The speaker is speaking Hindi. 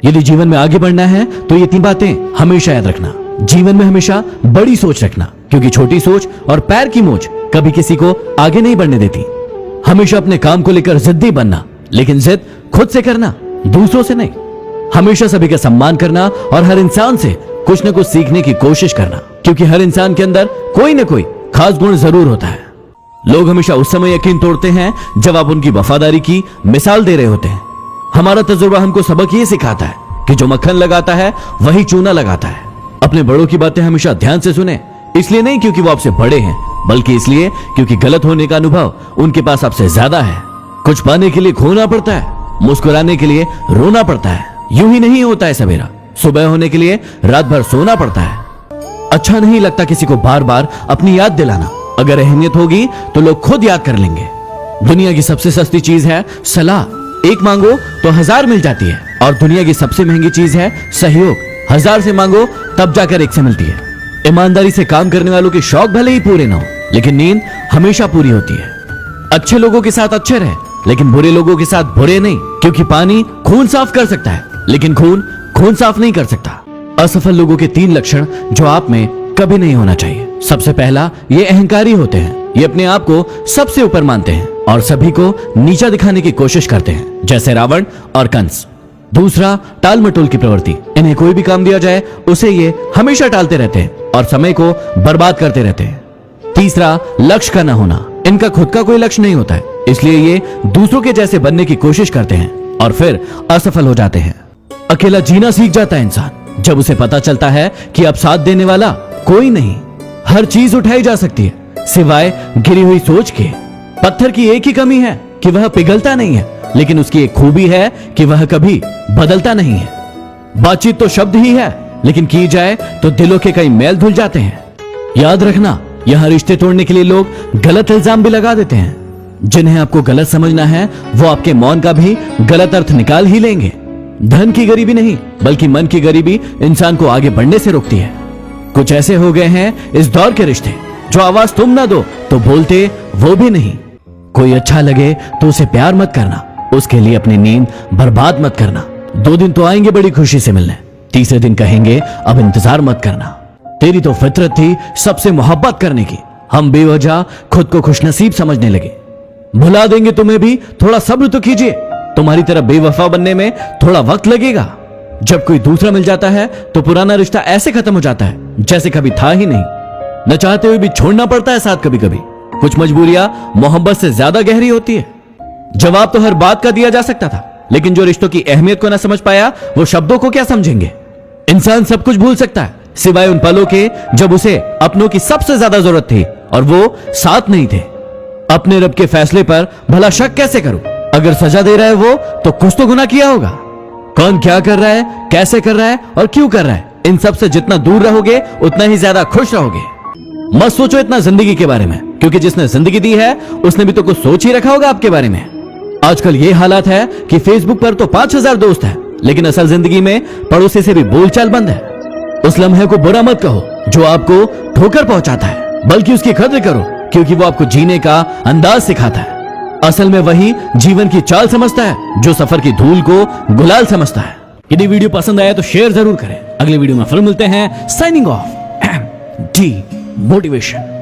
यदि जीवन में आगे बढ़ना है तो ये 3 बातें हमेशा याद रखना। जीवन में हमेशा बड़ी सोच रखना, क्योंकि छोटी सोच और पैर की मोच कभी किसी को आगे नहीं बढ़ने देती। हमेशा अपने काम को लेकर जिद्दी बनना, लेकिन जिद खुद से करना, दूसरों से नहीं। हमेशा सभी का सम्मान करना और हर इंसान से कुछ न कुछ सीखने की कोशिश करना, क्योंकि हर इंसान के अंदर कोई न कोई खास गुण जरूर होता है। लोग हमेशा उस समय यकीन तोड़ते हैं जब आप उनकी वफादारी की मिसाल दे रहे होते हैं। हमारा तजुर्बा हमको सबक ये सिखाता है कि जो मक्खन लगाता है वही चूना लगाता है। अपने बड़ों की बातें हमेशा ध्यान से सुने, इसलिए नहीं क्योंकि वो आपसे बड़े हैं, बल्कि इसलिए क्योंकि गलत होने का अनुभव उनके पास आपसे ज्यादा है। कुछ पाने के लिए खोना पड़ता है, मुस्कुराने के लिए रोना पड़ता है। यूं ही नहीं होता है सवेरा, सुबह होने के लिए रात भर सोना पड़ता है। अच्छा नहीं लगता किसी को बार बार अपनी याद दिलाना। अगर अहमियत होगी तो लोग खुद याद कर लेंगे। दुनिया की सबसे सस्ती चीज है सलाह। 1 मांगो तो 1000 मिल जाती है, और दुनिया की सबसे महंगी चीज है सहयोग। 1000 से मांगो तब जाकर 1 से मिलती है। ईमानदारी से काम करने वालों के शौक भले ही पूरे ना हो, लेकिन नींद हमेशा पूरी होती है। अच्छे लोगों के साथ अच्छे रहे, लेकिन बुरे लोगों के साथ बुरे नहीं, क्योंकि पानी खून साफ कर सकता है, लेकिन खून साफ नहीं कर सकता। असफल लोगों के 3 लक्षण जो आप में कभी नहीं होना चाहिए। सबसे पहला, ये अहंकारी होते हैं। ये अपने आप को सबसे ऊपर मानते हैं और सभी को नीचा दिखाने की कोशिश करते हैं, जैसे रावण और कंस। दूसरा, टाल मटोल की प्रवृत्ति। इन्हें कोई भी काम दिया जाए उसे ये हमेशा टालते रहते हैं और समय को बर्बाद करते रहते हैं। तीसरा, लक्ष्य का न होना। इनका खुद का कोई लक्ष्य नहीं होता है, इसलिए ये दूसरों के जैसे बनने की कोशिश करते हैं और फिर असफल हो जाते हैं। अकेला जीना सीख जाता है इंसान जब उसे पता चलता है कि अब साथ देने वाला कोई नहीं। हर चीज उठाई जा सकती है सिवाय गिरी हुई सोच के। पत्थर की एक ही कमी है कि वह पिघलता नहीं है, लेकिन उसकी एक खूबी है कि वह कभी बदलता नहीं है। बातचीत तो शब्द ही है, लेकिन की जाए तो दिलों के कई मैल धुल जाते हैं। याद रखना, यहां रिश्ते तोड़ने के लिए लोग गलत इल्जाम भी लगा देते हैं। जिन्हें आपको गलत समझना है वो आपके मौन का भी गलत अर्थ निकाल ही लेंगे। धन की गरीबी नहीं, बल्कि मन की गरीबी इंसान को आगे बढ़ने से रोकती है। कुछ ऐसे हो गए हैं इस दौर के रिश्ते, जो आवाज तुम ना दो तो बोलते वो भी नहीं। कोई अच्छा लगे तो उसे प्यार मत करना, उसके लिए अपनी नींद बर्बाद मत करना। 2 दिन तो आएंगे बड़ी खुशी से मिलने, तीसरे दिन कहेंगे अब इंतजार मत करना। तेरी तो फितरत थी सबसे मोहब्बत करने की, हम बेवजह खुद को खुशनसीब समझने लगे। भुला देंगे तुम्हें भी, थोड़ा सब्र तो कीजिए। तुम्हारी तरह बेवफा बनने में थोड़ा वक्त लगेगा। जब कोई दूसरा मिल जाता है तो पुराना रिश्ता ऐसे खत्म हो जाता है जैसे कभी था ही नहीं। न चाहते हुए भी छोड़ना पड़ता है साथ कभी कभी। कुछ मजबूरियां मोहब्बत से ज्यादा गहरी होती है। जवाब तो हर बात का दिया जा सकता था, लेकिन जो रिश्तों की अहमियत को ना समझ पाया वो शब्दों को क्या समझेंगे। इंसान सब कुछ भूल सकता है सिवाय उन पलों के जब उसे अपनों की सबसे ज्यादा जरूरत थी और वो साथ नहीं थे। अपने रब के फैसले पर भला शक कैसे करूं? अगर सजा दे रहा है वो तो कुछ तो गुनाह किया होगा। कौन क्या कर रहा है, कैसे कर रहा है और क्यों कर रहा है, इन सब से जितना दूर रहोगे उतना ही ज्यादा खुश रहोगे। मत सोचो इतना जिंदगी के बारे में, क्योंकि जिसने जिंदगी दी है उसने भी तो कुछ सोच ही रखा होगा आपके बारे में। आजकल ये हालात है कि फेसबुक पर तो 5000 दोस्त हैं, लेकिन असल जिंदगी में पड़ोसी से भी बोलचाल बंद है। उस लम्हे को बुरा मत कहो जो आपको ठोकर पहुंचाता है, बल्कि उसकी कद्र करो, क्योंकि वो आपको जीने का अंदाज सिखाता है। असल में वही जीवन की चाल समझता है जो सफर की धूल को गुलाल समझता है। यदि वीडियो पसंद आया तो शेयर जरूर करें। अगले वीडियो में फिर मिलते हैं। Signing off, D motivation.